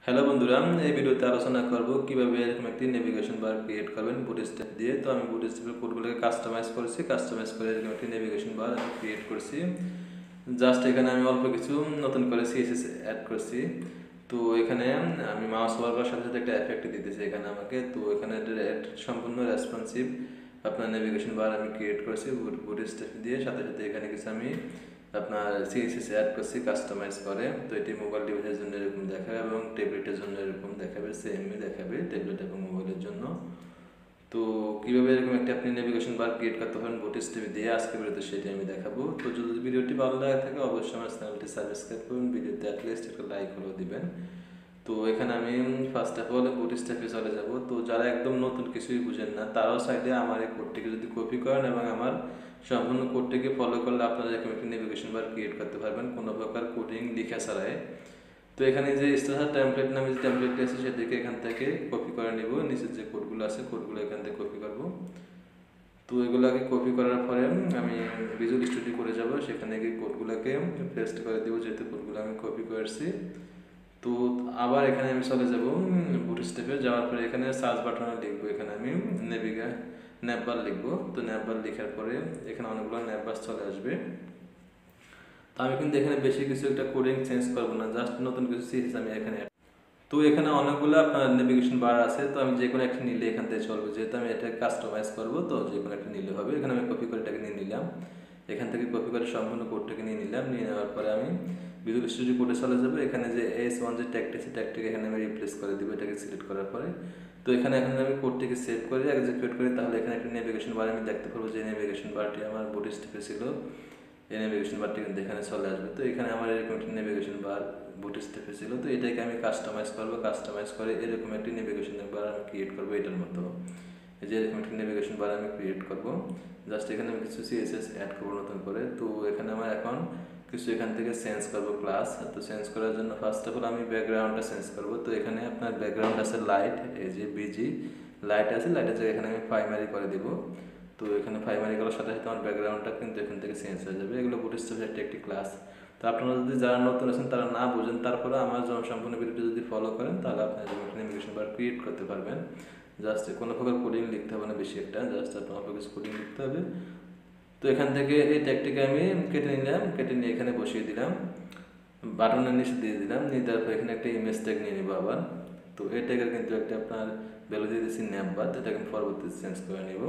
Hello বন্ধুরা, এই ভিডিওতে আলোচনা করব কিভাবে এরকম একটি নেভিগেশন বার ক্রিয়েট করবেন বুটস্ট্র্যাপ দিয়ে। তো আমি বুটস্ট্র্যাপের কোডগুলোকে কাস্টমাইজ করে এরকম একটি নেভিগেশন বার আমি ক্রিয়েট করছি। জাস্ট এখানে আমি অল্প কিছু নতুন করে সিএসএস অ্যাড করছি। তো এখানে আমি মাউস ওভার করার সাথে সাথে একটা এফেক্ট দিতেছি এখানে আমাকে। তো এখানে সম্পূর্ণ রেসপন্সিভ আপনার নেভিগেশন বার আমি ক্রিয়েট করছি বুটস্ট্র্যাপ দিয়ে। সাথে সাথে এখানে কিছু আমি আপনার সিএসএস অ্যাড করছি কাস্টমাইজ করে। তো এটি মোবাইল ডিভাইসের জন্য এরকম দেখাবে এবং ট্যাবলেটের জন্য এরকম দেখাবে, সেমই দেখাবে ট্যাবলেট এবং মোবাইলের জন্য। তো কীভাবে এরকম একটা আপনি নেভিগেশন বার ক্রিয়েট করতে পারেন বুটস্ট্র্যাপ দিয়ে আজকে ভিডিওতে সেটি আমি দেখাবো। তো যদি ভিডিওটি ভালো লাগে থাকে অবশ্যই আমার চ্যানেলটি সাবস্ক্রাইব করুন, ভিডিওতে অ্যাটলিস্ট একটা লাইক হলেও দিবেন। তো এখানে আমি ফার্স্ট অফ অল বুটস্ট্র্যাপে চলে যাব। তো যারা একদম নতুন কিছুই বুঝেন না তারাও সাইডে আমার এই কোডটিকে যদি কপি করেন এবং আমার সম্পূর্ণ কোডটিকে ফলো করলে আপনারা এরকম একটি নেভিগেশন বার ক্রিয়েট করতে পারবেন কোনো প্রকার কোডিং লিখা ছাড়াই। তো এখানে যে স্টার টেমপ্লেট নামে যে টেমপ্লেটটি আছে সেটিকে এখান থেকে কপি করে নিব। নিচের যে কোডগুলো আছে কোডগুলো এখান থেকে কপি করব। তো এগুলোকে কপি করার পরে আমি ভিজুয়াল স্টুডিও করে যাব, সেখানে গিয়ে কোডগুলোকে পেস্ট করে দেবো যেহেতু কোডগুলো আমি কপি করেছি। তো আবার এখানে আমি চলে যাব বুটস্ট্র্যাপে। যাওয়ার পরে এখানে সার্চ বাটনে লিখবো, এখানে আমি ন্যাপবার লিখবো। তো ন্যাপবার লেখার পরে এখানে অনেকগুলো ন্যাপবার চলে আসবে। তো আমি কিন্তু এখানে বেশি কিছু একটা কোডিং চেঞ্জ করবো না, জাস্ট নতুন কিছু সিরিজ আমি এখানে। তো এখানে অনেকগুলো আপনার নেভিগেশন বার আছে, তো আমি যে কোনো একটা নিলে এখান থেকে চলবে, যেহেতু আমি এটা কাস্টমাইজ করবো তো যে কোনো একটা নিলে হবে। এখানে আমি কপি করে এটাকে নিয়ে নিলাম, এখান থেকে কপি করে সম্পূর্ণ কোডটাকে নিয়ে নিলাম। নিয়ে নেওয়ার পরে আমি ভিজুয়াল স্টুডিও কোডে চলে যাবো। এখানে যে S1 যে ট্যাগটি আছে ট্যাগটিকে এখানে আমি রিপ্লেস করে দিব, এটাকে সিলেক্ট করার পরে। তো এখানে এখন আমি কোডটিকে সেভ করে এক্সিকিউট করি, তাহলে এখানে একটা নেভিগেশন বার আমি দেখতে পারবো যে নেভিগেশন বারটি আমার বুটস্ট্র্যাপে ছিল। এই নেভিগেশন বারটি কিন্তু এখানে চলে আসবে। তো এখানে আমার এরকম একটি নেভিগেশন বার বুটস্ট্র্যাপে ছিল, তো এটাকে আমি কাস্টমাইজ করবো। কাস্টমাইজ করে এরকম একটি নেভিগেশন বার আমি ক্রিয়েট করবো এটার মতো। এই যে এরকম একটি নেভিগেশন বার আমি ক্রিয়েট করবো। জাস্ট এখানে আমি কিছু সিএসএস অ্যাড করবো নতুন করে। তো এখানে আমার এখন কিছু এখান থেকে চেঞ্জ করবো ক্লাস। তো চেঞ্জ করার জন্য ফার্স্ট অফ অল আমি ব্যাকগ্রাউন্ডটা চেঞ্জ করবো। তো এখানে আপনার ব্যাকগ্রাউন্ড আছে লাইট, এই যে বিজি লাইট আছে, লাইটের জায়গায় এখানে আমি প্রাইমারি করে দিব। তো এখানে প্রাইমারি করার সাথে সাথে আমার ব্যাকগ্রাউন্ডটা কিন্তু এখান থেকে চেঞ্জ হয়ে যাবে। এগুলো বুটস্ট্র্যাপের একটি ক্লাস। তো আপনারা যদি যারা নতুন আছেন তারা না বুঝেন, তারপরে আমার সম্পূর্ণ ভিডিওটি যদি ফলো করেন তাহলে আপনি নেভিগেশন বার ক্রিয়েট করতে পারবেন। জাস্ট কোনো প্রকার কোডিং লিখতে হবে না বেশি একটা, জাস্ট আপনার অল্প কিছু কোডিং লিখতে হবে। তো এখান থেকে এই ট্যাগটিকে আমি কেটে নিলাম, কেটে নিয়ে এখানে বসিয়ে দিলাম, বাটনের নিচে দিয়ে দিলাম। নিয়ে তারপর এখানে একটা ইমেজ ট্যাগ নিয়ে নিব আবার। তো এই ট্যাগের কিন্তু একটা আপনার ভ্যালু দিয়ে দিচ্ছি ন্যাপবার, এটাকে আমি পরবর্তীতে চেঞ্জ করে নিব।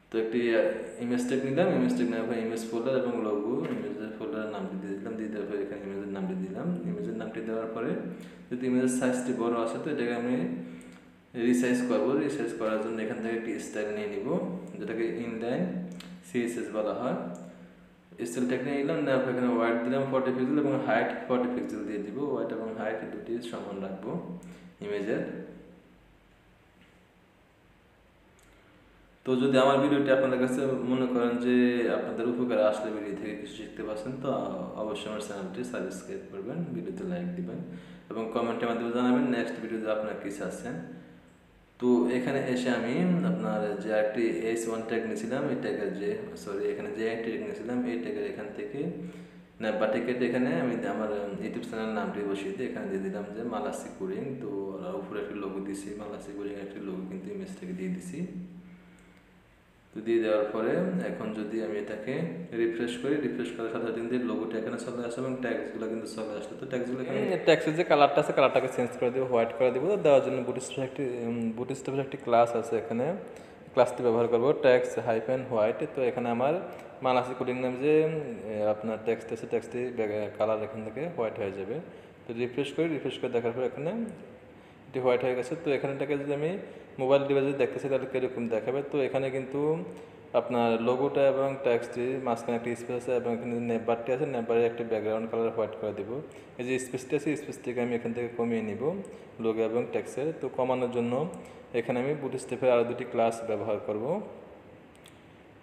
তো একটি ইমেজ ট্যাগ নিলাম, ইমেজ ট্যাগ নেওয়ার পর ইমেজ ফোল্ডার এবং লোগো, ইমেজের ফোল্ডারের নামটি দিয়ে দিলাম। দিয়ে দেওয়ার পরে এখানে ইমেজের নামটি দিলাম। ইমেজের নামটি দেওয়ার পরে যদি ইমেজের সাইজটি বড় আসে তো এটাকে আমি রিসাইজ করবো। রিসাইজ করার জন্য এখান থেকে একটি স্টাইল নিয়ে নিব, যেটাকে ইনলাইন সিএসএস বলা হয়। স্টাইল ট্যাগ নিয়ে নিলাম, নেওয়ার পর এখানে ওয়াইড দিলাম 40 পিক্সেল এবং হাইট 40 পিক্সেল দিয়ে দিব। ওয়াইড এবং হাইট দুটি সমান রাখবো ইমেজের। তো যদি আমার ভিডিওটি আপনাদের কাছে মনে করেন যে আপনাদের উপকারে আসলে ভিডিও থেকে কিছু শিখতে পারছেন, তো অবশ্যই আমার চ্যানেলটি সাবস্ক্রাইব করবেন, ভিডিওতে লাইক দিবেন এবং কমেন্টের মাধ্যমে জানাবেন নেক্সট ভিডিওতে আপনারা কী চাচ্ছেন। তো এখানে এসে আমি আপনার যে একটি S1 ট্যাগ নিয়েছিলাম এই ট্যাগের এখানে যে একটি ট্যাগ নিয়েছিলাম এই ট্যাগের এখান থেকে ন্যাপবারটি কেটে এখানে আমি আমার ইউটিউব চ্যানেল নামটি বসিয়ে দিয়ে এখানে দিয়ে দিলাম যে মালাসি কুরিং। তো উপরে একটি লোগো দিছি, মালাসি কুরিং একটি লোগো কিন্তু ইমেজ থেকে দিয়ে দিছি। তো দিয়ে দেওয়ার পরে এখন যদি আমি এটাকে রিফ্রেশ করি, রিফ্রেশ করার সাথে সাথে কিন্তু লোগোটা এখানে চলে আসে এবং ট্যাগসগুলো কিন্তু চলে আসলো। তো ট্যাগসগুলো এখানে ট্যাগসের যে কালারটা আছে কালারটাকে চেঞ্জ করে দেবো, হোয়াইট করে দেবো। দেওয়ার জন্য বুটস্ট্র্যাপের একটি ক্লাস আছে, এখানে ক্লাসটি ব্যবহার করবো ট্যাক্স হাইফেন হোয়াইট। তো এখানে আমার মানাসি কোডিং নাম যে আপনার টেক্সট আছে টেক্সটি কালার এখান থেকে হোয়াইট হয়ে যাবে। তো রিফ্রেশ করে দেখার পর এখানে এটি হোয়াইট হয়ে গেছে। তো এখানটাকে যদি আমি মোবাইল ডিভাইসে দেখতেছি তাহলে কীরকম দেখাবে। তো এখানে কিন্তু আপনার লোগোটা এবং ট্যাক্সটির মাঝখানে একটি স্পেস আছে এবং এখানে নেটবারটি আছে, নেটবারের একটি ব্যাকগ্রাউন্ড কালার হোয়াইট করে দেবো। এই যে স্পেসটি আছে স্পেসটিকে আমি এখান থেকে কমিয়ে নিব লোগো এবং ট্যাক্সের। তো কমানোর জন্য এখানে আমি বুটস্ট্র্যাপের আরও দুটি ক্লাস ব্যবহার করব।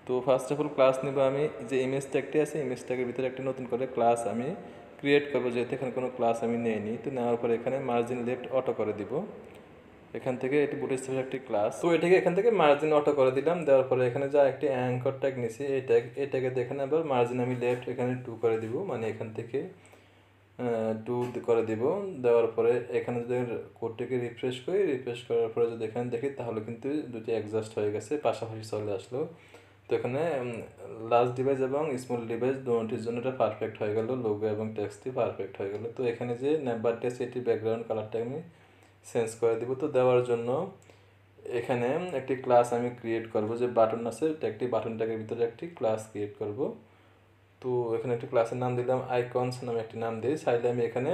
তো ফার্স্ট অফ অল ক্লাস নেব আমি যে ইমেজ ট্যাগটি আছে ইমেজ ট্যাগের ভিতরে একটি নতুন করে ক্লাস আমি ক্রিয়েট করবো, যেহেতু এখানে কোনো ক্লাস আমি নেইনি। তো নেওয়ার পরে এখানে মার্জিন লেফট অটো করে দিব। এখান থেকে এটি বুটস্ট্র্যাপের একটি ক্লাস, তো এটাকে এখান থেকে মার্জিন অটো করে দিলাম। দেওয়ার পরে এখানে যা একটি অ্যাঙ্কর ট্যাগ নিছি এই ট্যাগে এখানে আবার মার্জিন আমি লেফট এখানে 2 করে দিব, মানে এখান থেকে টু করে দিব। দেওয়ার পরে এখানে যদি কোডটিকে রিফ্রেশ করি, রিফ্রেশ করার পরে যদি এখানে দেখি তাহলে কিন্তু দুটি অ্যাডজাস্ট হয়ে গেছে, পাশাপাশি চলে আসলো। তো এখানে লার্জ ডিভাইস এবং স্মল ডিভাইস দুটির জন্য এটা পারফেক্ট হয়ে গেল, লোগো এবং টেক্সটটি পারফেক্ট হয়ে গেল। তো এখানে যে নেমবারটি আছে এটি ব্যাকগ্রাউন্ড কালারটা আমি চেঞ্জ করে দিব। তো দেওয়ার জন্য এখানে একটি ক্লাস আমি ক্রিয়েট করব, যে বাটন আছে একটি বাটন ট্যাগের ভিতরে একটি ক্লাস ক্রিয়েট করব। তো এখানে একটি ক্লাসের নাম দিলাম আইকনস নামে একটি নাম দিই। চাইলে আমি এখানে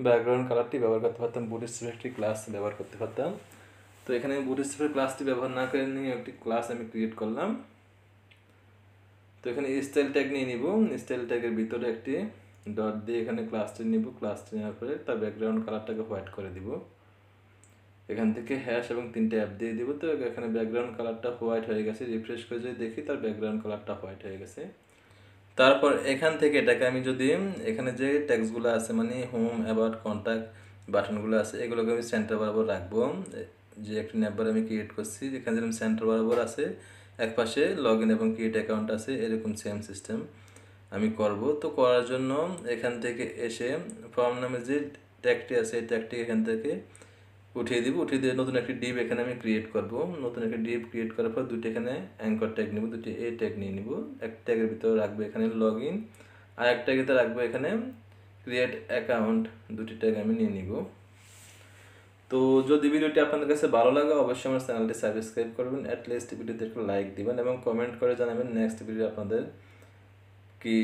ব্যাকগ্রাউন্ড কালারটি ব্যবহার করতে পারতাম, বুটস্ট্র্যাপের একটি ক্লাস ব্যবহার করতে পারতাম। তো এখানে বুটস্ট্র্যাপের ক্লাসটি ব্যবহার না করে নিয়ে একটি ক্লাস আমি ক্রিয়েট করলাম। তো এখানে স্টাইল ট্যাগ নিয়ে নিব, স্টাইল ট্যাগের ভিতরে একটি ডট দিয়ে এখানে ক্লাসটি নিব, ক্লাসটি নেওয়ার পরে তার ব্যাকগ্রাউন্ড কালারটাকে হোয়াইট করে দিব। এখান থেকে হ্যাশ এবং 3টে অ্যাপ দিয়ে দিব। তো এখানে ব্যাকগ্রাউন্ড কালারটা হোয়াইট হয়ে গেছে, রিফ্রেশ করে যদি দেখি তার ব্যাকগ্রাউন্ড কালারটা হোয়াইট হয়ে গেছে। তারপর এখান থেকে এটাকে আমি যদি এখানে যে ট্যাক্সগুলো আছে মানে হোম, অ্যাবাউট, কন্ট্যাক্ট বাটনগুলো আছে এগুলোকে আমি সেন্টার বরাবর রাখবো। যে একটি নেবার আমি ক্রিয়েট করছি এখানে যেরকম সেন্টার বরাবর আছে, একপাশে লগ ইন এবং ক্রিয়েট অ্যাকাউন্ট আছে, এরকম সেম সিস্টেম আমি করব। তো করার জন্য এখান থেকে এসে ফর্ম নামে যে ট্যাগটি আছে এই ট্যাগটি এখান থেকে উঠিয়ে দিব, উঠিয়ে দিয়ে নতুন একটি ডিপ এখানে আমি ক্রিয়েট করব। নতুন একটি ডিপ ক্রিয়েট করার পর দুটি এখানে অ্যাঙ্কর ট্যাগ নিব, দুটি এ ট্যাগ নিয়ে নিব। এক ট্যাগের ভিতরে রাখবো এখানে লগ ইন, আর এক ট্যাগেতে রাখবো এখানে ক্রিয়েট অ্যাকাউন্ট, দুটি ট্যাগ আমি নিয়ে নিব। তো যদি ভিডিওটি আপনাদের কাছে ভালো লাগে অবশ্যই আমার চ্যানেলটি সাবস্ক্রাইব করবেন, অ্যাটলিস্ট ভিডিওতে একটু লাইক দিবেন এবং কমেন্ট করে জানাবেন নেক্সট ভিডিও আপনাদের কি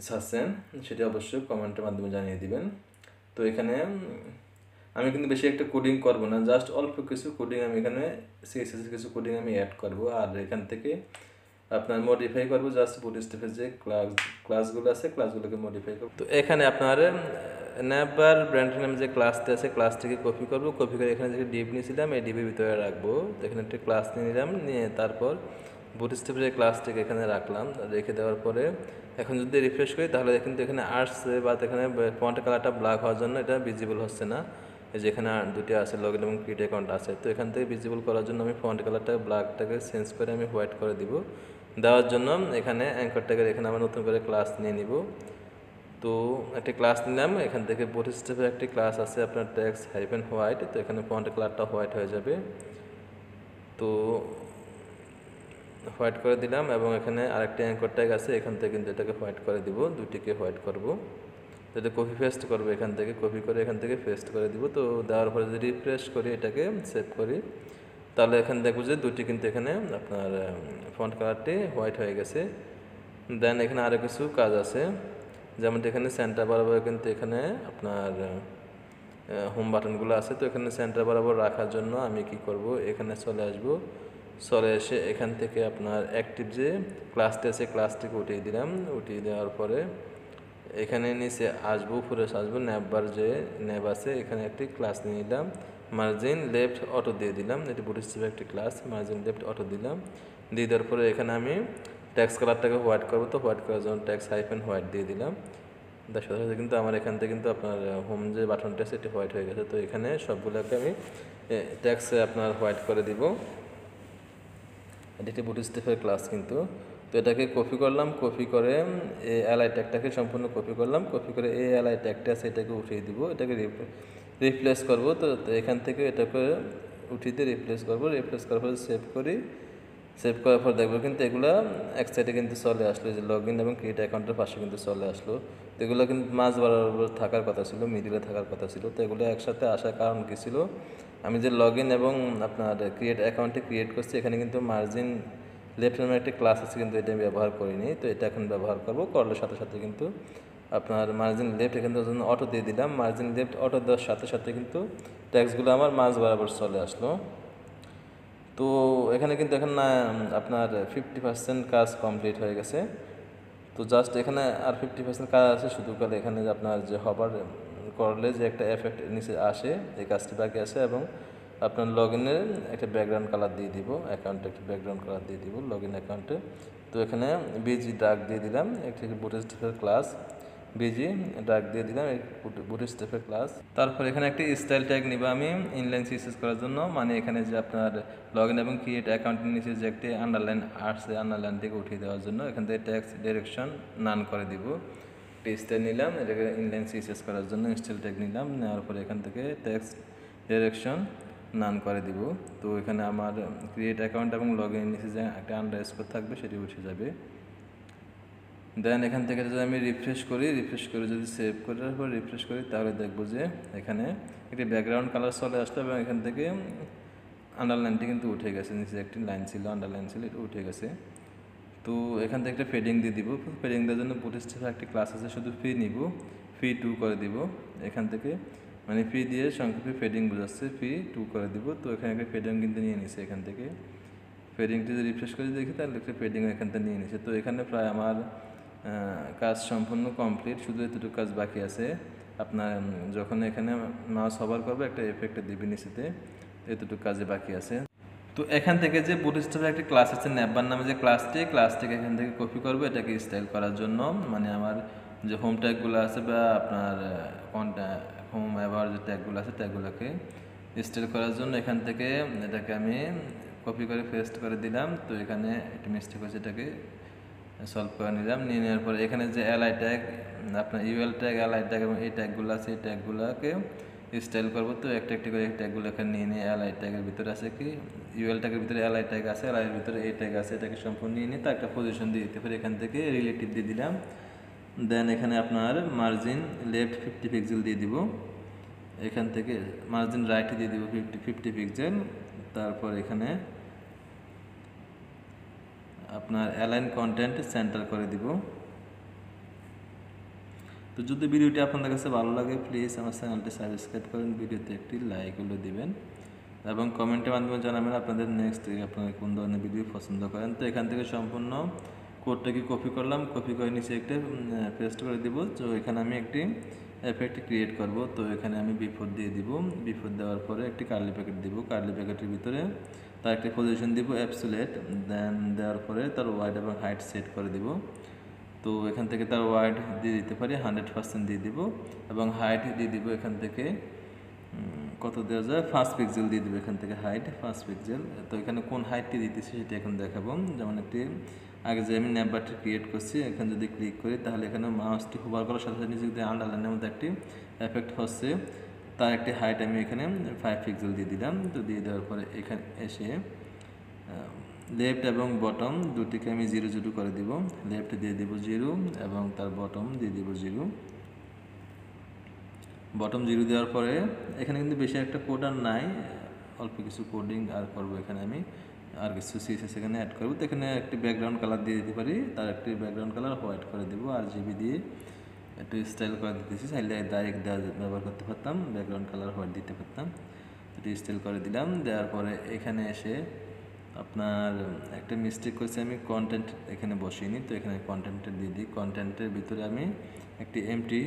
চাচ্ছেন সেটি অবশ্যই কমেন্টের মাধ্যমে জানিয়ে দিবেন। তো এখানে আমি কিন্তু বেশি একটা কোডিং করব না, জাস্ট অল্প কিছু কোডিং আমি এখানে সিএসএস কিছু কোডিং আমি অ্যাড করব, আর এখান থেকে আপনার মডিফাই করব জাস্ট বুটস্ট্র্যাপের যে ক্লাসগুলো আছে ক্লাসগুলোকে মডিফাই করব। তো এখানে আপনার নেবার ব্র্যান্ড নামে যে ক্লাসটি আছে ক্লাসটিকে কপি করব, কপি করে এখানে যে ডিপ নিয়েছিলাম এই ডিপের ভিতরে রাখবো। তো এখানে একটা ক্লাস নিয়ে নিলাম, নিয়ে তারপর বুটস্ট্র্যাপের যে ক্লাসটিকে এখানে রাখলাম, রেখে দেওয়ার পরে এখন যদি রিফ্রেশ করি তাহলে কিন্তু এখানে আসছে, বা এখানে ফন্ট কালারটা ব্ল্যাক হওয়ার জন্য এটা ভিজিবল হচ্ছে না। এই যে এখানে দুটি আছে লগ ইন এবং ক্রিয়েট অ্যাকাউন্ট আছে, তো এখান থেকে ভিজিবল করার জন্য আমি ফন্ট কালারটা ব্ল্যাকটাকে চেঞ্জ করে আমি হোয়াইট করে দিব। দেওয়ার জন্য এখানে অ্যাঙ্করটাকে এখানে আমরা নতুন করে ক্লাস নিয়ে নিব। তো একটি ক্লাস নিলাম, এখান থেকে বুটস্ট্র্যাপের একটি ক্লাস আছে আপনার ট্যাক্স হাইফেন হোয়াইট, তো এখানে ফন্ট কালারটা হোয়াইট হয়ে যাবে। তো হোয়াইট করে দিলাম এবং এখানে আরেকটি অ্যাঙ্কর ট্যাগ আছে এখান থেকে কিন্তু এটাকে হোয়াইট করে দিব, দুটিকে হোয়াইট করব। তো এটা কপি পেস্ট করবো, এখান থেকে কপি করে এখান থেকে পেস্ট করে দিব। তো দেওয়ার পরে যদি রিফ্রেশ করি এটাকে সেভ করি তাহলে এখানে দেখবো যে দুটি কিন্তু এখানে আপনার ফন্ট কালারটি হোয়াইট হয়ে গেছে। দেন এখানে আরও কিছু কাজ আছে, যেমন এখানে সেন্টার বরাবর কিন্তু এখানে আপনার হোম বাটনগুলো আছে, তো এখানে সেন্টার বরাবর রাখার জন্য আমি কি করব এখানে চলে আসব, চলে এসে এখান থেকে আপনার অ্যাক্টিভ যে ক্লাসটি আছে ক্লাসটিকে উঠিয়ে দিলাম, উঠিয়ে দেওয়ার পরে এখানে নিচে আসবো, উপরে আসবো, নেবার যে নেব আছে এখানে একটি ক্লাস নিয়ে নিলাম, মার্জিন লেফট অটো দিয়ে দিলাম, এটি বুটস্ট্র্যাপের একটি ক্লাস, মার্জিন লেফট অটো দিলাম। দিয়ে দেওয়ার পরে এখানে আমি ট্যাক্স কালারটাকে হোয়াইট করবো, তো হোয়াইট করার জন্য ট্যাক্স হাইফেন হোয়াইট দিয়ে দিলাম। তার সাথে সাথে কিন্তু আমার এখান থেকে কিন্তু আপনার হোম যে বাটনটা আছে এটি হোয়াইট হয়ে গেছে। তো এখানে সবগুলোকে আমি ট্যাক্স আপনার হোয়াইট করে দিব। এটি একটি বুটস্ট্র্যাপের ক্লাস কিন্তু। তো এটাকে কপি করলাম, কপি করে এই এলআই ট্যাগটাকে সম্পূর্ণ কপি করলাম, কপি করে এই এলআই ট্যাগটা আছে এটাকে উঠিয়ে দিব, এটাকে রিপ্লেস করব। তো এখান থেকে এটাকে উঠিয়ে দিয়ে রিপ্লেস করবো, রিপ্লেস করার পরে সেভ করি, সেভ করার পর দেখবো কিন্তু এগুলো এক সাইডে কিন্তু চলে আসলো, যে লগ ইন এবং ক্রিয়েট অ্যাকাউন্টের পাশে কিন্তু চলে আসলো। তো এগুলো কিন্তু মাঝ বরাবর থাকার কথা ছিল, মিডিলে থাকার কথা ছিল। তো এগুলো একসাথে আসার কারণ কী ছিল, আমি যে লগ ইন এবং আপনার ক্রিয়েট অ্যাকাউন্টে ক্রিয়েট করছি এখানে কিন্তু মার্জিন লেফট নামে একটি ক্লাস আছে কিন্তু এটা আমি ব্যবহার করিনি, তো এটা এখন ব্যবহার করবো। করলে সাথে সাথে কিন্তু আপনার মার্জিন লেফট এখান থেকে অটো দিয়ে দিলাম, মার্জিন লেফট অটো দেওয়ার সাথে সাথে কিন্তু ট্যাক্সগুলো আমার মাঝ বরাবর চলে আসলো। তো এখানে কিন্তু এখন না আপনার 50% কাজ কমপ্লিট হয়ে গেছে। তো জাস্ট এখানে আর 50% কাজ আছে, শুধু করে এখানে যে আপনার যে হবার করলে যে একটা এফেক্ট নিচে আসে এই কাজটি বাকি আছে, এবং আপনার লগ ইনের একটা ব্যাকগ্রাউন্ড কালার দিয়ে দিব, অ্যাকাউন্টে একটা ব্যাকগ্রাউন্ড কালার দিয়ে দিব লগ ইন অ্যাকাউন্টে। তো এখানে বিজি ডাক দিয়ে দিলাম, একটি বুটস্ট্র্যাপের ক্লাস বিজি ডাক দিয়ে দিলাম, বুটস্ট্র্যাপের ক্লাস। তারপর এখানে একটি স্টাইল ট্যাগ নিব আমি ইনলাইন সিএসএস করার জন্য, মানে এখানে যে আপনার লগ ইন এবং ক্রিয়েট অ্যাকাউন্টের নিচে যে একটি আন্ডারলাইন আসছে আন্ডারলাইনটিকে উঠিয়ে দেওয়ার জন্য এখান থেকে ট্যাক্স ডিরেকশন নান করে দিব। একটা স্টাইল নিলাম, এটাকে ইনলাইন সিএসএস করার জন্য স্টাইল ট্যাগ নিলাম, নেওয়ার পরে এখান থেকে টেক্সট ডিরেকশন নান করে দিব। তো এখানে আমার ক্রিয়েট অ্যাকাউন্ট এবং লগ ইন নিচে যে একটা আন্ডারস্কোর থাকবে সেটি উঠে যাবে। দেন এখান থেকে যদি আমি রিফ্রেশ করে যদি সেভ করার পর রিফ্রেশ করি তাহলে দেখব যে এখানে একটি ব্যাকগ্রাউন্ড কালার চলে আসলো এবং এখান থেকে আন্ডারলাইনটি কিন্তু উঠে গেছে, নিচে একটি লাইন ছিল আন্ডারলাইন ছিল, এটা উঠে গেছে। তো এখান থেকে একটা ফেডিং দিয়ে দিব। ফেডিং দেওয়ার জন্য বুটস্ট্র্যাপের একটি ক্লাস আছে, শুধু ফি নিব, ফি 2 করে দিব। এখান থেকে মানে ফি দিয়ে সংক্ষেপে ফেডিং বোঝাচ্ছে, ফি 2 করে দিব। তো এখানে একটা ফেডিং কিন্তু নিয়ে নিছে, এখান থেকে ফেডিংটি যদি রিফ্রেশ করে দেখি তাহলে একটা ফেডিং এখান থেকে নিয়ে নিছে। তো এখানে প্রায় আমার কাজ সম্পূর্ণ কমপ্লিট, শুধু এতটুকু কাজ বাকি আছে। আপনার যখন এখানে মাউস হভার করবে একটা এফেক্ট দিবে নিচেতে, এতটুকু কাজে বাকি আছে। তো এখান থেকে যে বুটস্ট্র্যাপের একটি ক্লাস আছে ন্যাপবার নামে যে ক্লাসটিকে এখান থেকে কপি করবো এটাকে স্টাইল করার জন্য, মানে আমার যে হোম ট্যাগগুলো আছে বা আপনার হোম অ্যাভার যে ট্যাগগুলো আছে ট্যাগগুলোকে স্টাইল করার জন্য এখান থেকে এটাকে আমি কপি করে পেস্ট করে দিলাম। তো এখানে একটি মিস্টেক হয়েছে, এটাকে সলভ করে নিলাম। নিয়ে নেওয়ার পরে এখানে যে এলআই ট্যাগ, আপনার ইউএল ট্যাগ, এলআই ট্যাগ এবং এই ট্যাগগুলো আছে এই ট্যাগগুলোকে স্টাইল করবো। তো একটা একটি করে এই ট্যাগগুলো এখানে নিয়ে এলআই ট্যাগের ভিতরে আছে কি ইউএল ট্যাগের ভিতরে এলআই ট্যাগ আছে, এলআই এর ভিতরে এই ট্যাগ আছে, এটাকে সম্পূর্ণ নিয়ে তার একটা পজিশন দিয়ে দিতে পারি। এখান থেকে রিলেটিভ দিয়ে দিলাম। দেন এখানে আপনার মার্জিন লেফট 50 পিক্সেল দিয়ে দিব, এখান থেকে মার্জিন রাইট দিয়ে দিব 50 পিক্সেল। তারপর এখানে আপনার অ্যালাইন কন্টেন্ট সেন্টার করে দিব। তো যদি ভিডিওটি আপনাদের কাছে ভালো লাগে প্লিজ আমার চ্যানেলটি সাবস্ক্রাইব করেন, ভিডিওতে একটি লাইক হলো দিবেন এবং কমেন্টের মাধ্যমে জানাবেন আপনাদের নেক্সট আপনারা কোন ধরনের ভিডিও পছন্দ করেন। তো এখান থেকে সম্পূর্ণ কোডটাকে কপি করলাম, কপি করে নিচে একটা পেস্ট করে দিব। তো এখানে আমি একটি এফেক্ট ক্রিয়েট করব। তো এখানে আমি বিফোর দিয়ে দিব, বিফোর দেওয়ার পরে একটি কার্লি প্যাকেট দিব, কার্লি প্যাকেটের ভিতরে তার একটি পজিশন দিব অ্যাবসোলিউট। দেন দেওয়ার পরে তার ওয়াইড এবং হাইট সেট করে দিব। তো এখান থেকে তার ওয়াইড দিয়ে দিতে পারি 100% দিয়ে দিব এবং হাইট দিয়ে দিব এখান থেকে কত দেওয়া যায় 5 পিক্সেল দিয়ে দেবো, এখান থেকে হাইট 5 পিক্সেল। তো এখানে কোন হাইটটি দিতেছি সেটা এখন দেখাবো। যেমন একটি আগে যে আমি ন্যাপবারটি ক্রিয়েট করছি এখানে যদি ক্লিক করি তাহলে এখানে মাউসটি হোভার করার সাথে সাথে নিচে যদি আন্ডারলাইনের মধ্যে একটি এফেক্ট হচ্ছে, তার একটি হাইট আমি এখানে 5 পিক্সেল দিয়ে দিলাম। তো দিয়ে দেওয়ার পরে এখানে এসে লেফট এবং বটম দুটিকে আমি 0 0 করে দিব। লেফট দিয়ে দিব 0 এবং তার বটম দিয়ে দিব 0। বটম 0 দেওয়ার পরে এখানে কিন্তু বেশি একটা কোড আর নাই, অল্প কিছু কোডিং আর করব। এখানে আমি আর কিছু সিএসএস এখানে অ্যাড করব। তো এখানে একটি ব্যাকগ্রাউন্ড কালার দিয়ে দিতে পারি, তার একটি ব্যাকগ্রাউন্ড কালার হোয়াইট করে দেবো, আর জিবি দিয়ে একটু স্টাইল করে দিতেছি। চাইলে ডাইরেক্ট ব্যবহার করতে পারতাম, ব্যাকগ্রাউন্ড কালার হোয়াইট দিতে পারতাম। একটু স্টাইল করে দিলাম। দেওয়ার পরে এখানে এসে আপনার একটা মিস্টেক করেছি, আমি কন্টেন্ট এখানে বসিয়ে তো এখানে কন্টেন্টটা দিয়ে দিই। কন্টেন্টের ভিতরে আমি একটি এমটি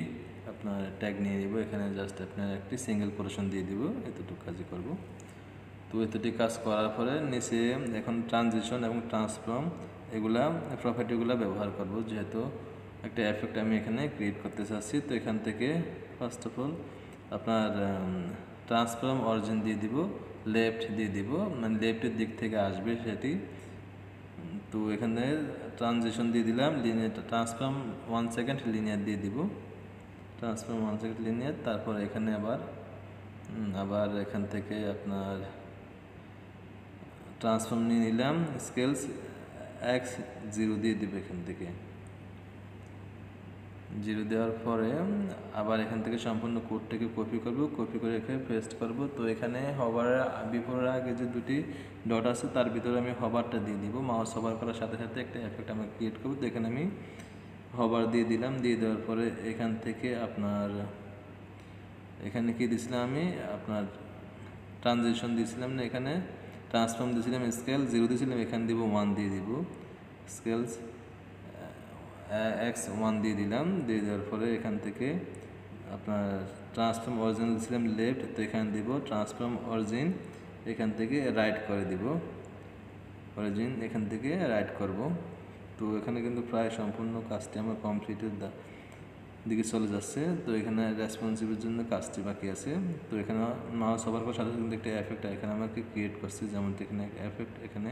আপনার ট্যাগ নিয়ে নিব, এখানে জাস্ট আপনার একটি সিঙ্গেল পোর্শন দিয়ে দিব, এতটুকু কাজই করব। তো এতটি কাজ করার পরে নিচে এখন ট্রানজিশন এবং ট্রান্সফর্ম এগুলা প্রপার্টিগুলো ব্যবহার করব, যেহেতু একটা এফেক্ট আমি এখানে ক্রিয়েট করতে চাচ্ছি। তো এখান থেকে ফার্স্ট অফ অল আপনার ট্রান্সফর্ম অরিজিন দিয়ে দিব, লেফট দিয়ে দিব, মানে লেফটের দিক থেকে আসবে সেটি। তো এখানে ট্রানজিশন দিয়ে দিলাম, লিনিয়ার ট্রান্সফর্ম 1 সেকেন্ড লিনিয়ার দিয়ে দিব, ট্রান্সফর্ম 1 সেকেন্ড লিনিয়ার। তারপর এখানে আবার এখান থেকে আপনার ট্রান্সফর্ম নিয়ে নিলাম, স্কেলস x0 দিয়ে দিব, এখান থেকে 0 দেওয়ার পরে আবার এখান থেকে সম্পূর্ণ কোডটাকে কপি করব, কপি করে এখানে পেস্ট করব। তো এখানে হভারের বিফোরের আগে যে দুটি ডট আছে তার ভিতরে আমি হভারটা দিয়ে দিব, মাউস হভার করার সাথে সাথে একটা এফেক্ট আমি ক্রিয়েট করব। তো এখানে আমি হভার দিয়ে দিলাম, দিয়ে দেওয়ার পরে এখান থেকে আপনার এখানে কি দিয়েছিলাম আমি আপনার ট্রানজিশন দিয়েছিলাম না, এখানে ট্রান্সফর্ম দিয়েছিলাম, স্কেল 0 দিয়েছিলাম, এখানে দিব 1 দিয়ে দিব, স্কেলস x1 দিয়ে দিলাম। দিয়ে দেওয়ার পরে এখান থেকে আপনার ট্রান্সফর্ম অরিজিন দিয়েছিলাম লেফট, তো এখানে দিব ট্রান্সফর্ম অরিজিন, এখান থেকে রাইট করে দিব, অরিজিন এখান থেকে রাইট করব। তো এখানে কিন্তু প্রায় সম্পূর্ণ কাজটি আমার কমপ্লিটের দিকে চলে যাচ্ছে। তো এখানে রেসপন্সিভের জন্য কাজটি বাকি আছে। তো এখানে মাউস হবার পর সাথে সাথে একটা এফেক্ট এখানে আমাকে ক্রিয়েট করছে, যেমন এখানে এফেক্ট এখানে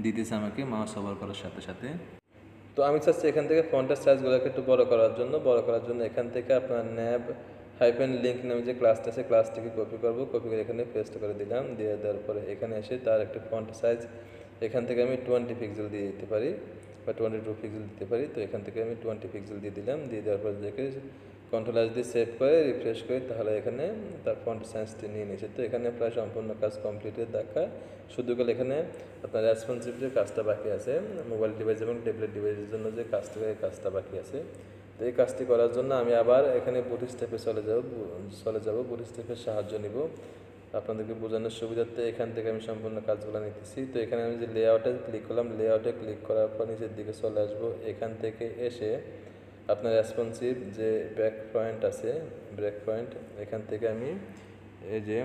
দিতেছে আমাকে মাউস হবার করার সাথে সাথে। তো আমি চাচ্ছি এখান থেকে ফন্টের সাইজগুলোকে একটু বড় করার জন্য এখান থেকে আপনার ন্যাব হাইপেন লিঙ্ক নামে যে ক্লাসটা আছে ক্লাসটিকে কপি করব, কপি করে এখানে পেস্ট করে দিলাম। দিয়ে দেওয়ার পরে এখানে এসে তার একটা ফন্ট সাইজ এখান থেকে আমি 20 পিক্সেল দিয়ে দিতে পারি বা 22 পিক্সেল দিতে পারি। তো এখান থেকে আমি 20 পিক্সেল দিয়ে দিলাম। দিয়ে দেওয়ার পর দেখে কন্ট্রোল এস দিয়ে সেভ করে রিফ্রেশ করে, তাহলে এখানে তার ফন্ট সাইজটি নিয়ে নিয়েছে। তো এখানে প্রায় সম্পূর্ণ কাজ কমপ্লিটের দেখা, শুধু করে এখানে আপনার রেসপন্সিভ যে কাজটা বাকি আছে মোবাইল ডিভাইস এবং ট্যাবলেট ডিভাইসের জন্য যে কাজটা বাকি আছে। তো এই কাজটি করার জন্য আমি আবার এখানে বুট স্টেপে চলে যাব বুট স্টেপের সাহায্য নিব আপনাদেরকে বোঝানোর সুবিধার্থে। এখান থেকে আমি সম্পূর্ণ কাজগুলো নিতেছি। তো এখানে আমি যে লেআউটে ক্লিক করলাম, লেআউটে ক্লিক করার পর নিচের দিকে চলে আসবো। এখান থেকে এসে আপনার রেসপন্সিভ যে ব্রেক পয়েন্ট আছে, ব্রেক পয়েন্ট এখান থেকে আমি এই যে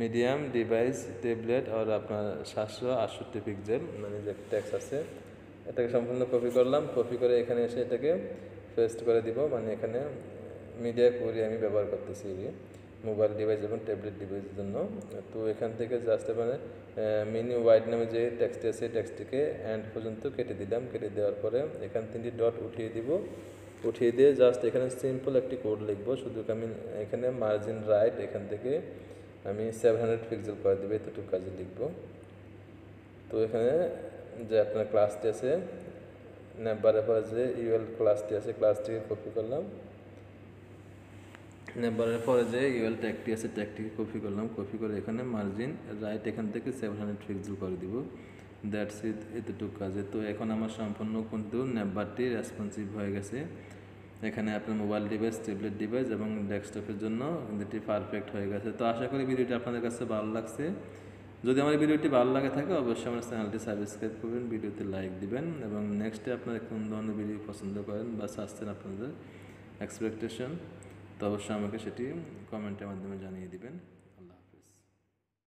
মিডিয়াম ডিভাইস ট্যাবলেট আর আপনার 768 পিক্সেল মানে যে টেক্সট আছে এটাকে সম্পূর্ণ কপি করলাম। কপি করে এখানে এসে এটাকে পেস্ট করে দিব, মানে এখানে মিডিয়া কোয়ারি আমি ব্যবহার করতেছি মোবাইল ডিভাইস এবং ট্যাবলেট ডিভাইসের জন্য। তো এখান থেকে জাস্ট মানে মিনি ওয়াইড নামে যে টেক্সটটি আছে টেক্সটটিকে এন্ড পর্যন্ত কেটে দিলাম। কেটে দেওয়ার পরে এখানে 3টি ডট উঠিয়ে দিব। উঠিয়ে দিয়ে জাস্ট এখানে সিম্পল একটি কোড লিখবো। শুধু আমি এখানে মার্জিন রাইট এখান থেকে আমি 700 পিক্সেল করে দেবো, এতটুকু কাজে লিখবো। তো এখানে যে আপনার ক্লাসটি আছে নেবারের পরে যে ইউএল ক্লাসটি আছে ক্লাসটিকে কপি করলাম। নেবারের পরে যে ইউএল ট্যাগটি আছে ট্যাগটিকে কপি করলাম। কপি করে এখানে মার্জিন রাইট এখান থেকে 700 পিক্সেল করে দিব। দ্যাটস ইট, এতটুকু কাজে। তো এখন আমার সম্পূর্ণ কিন্তু নেবারটি রেসপন্সিভ হয়ে গেছে। এখানে আপনার মোবাইল ডিভাইস ট্যাবলেট ডিভাইস এবং ডেস্কটপের জন্য এটি পারফেক্ট হয়ে গেছে। তো আশা করি ভিডিওটি আপনাদের কাছে ভালো লাগছে। যদি আমার ভিডিওটি ভালো লাগে থাকে অবশ্যই আমার চ্যানেলটি সাবস্ক্রাইব করবেন, ভিডিওতে লাইক দিবেন এবং নেক্সটে আপনারা কোন ধরনের ভিডিও পছন্দ করেন বা চাচ্ছেন আপনাদের এক্সপেকটেশন, তো অবশ্যই আমাকে সেটি কমেন্টের মাধ্যমে জানিয়ে দিবেন।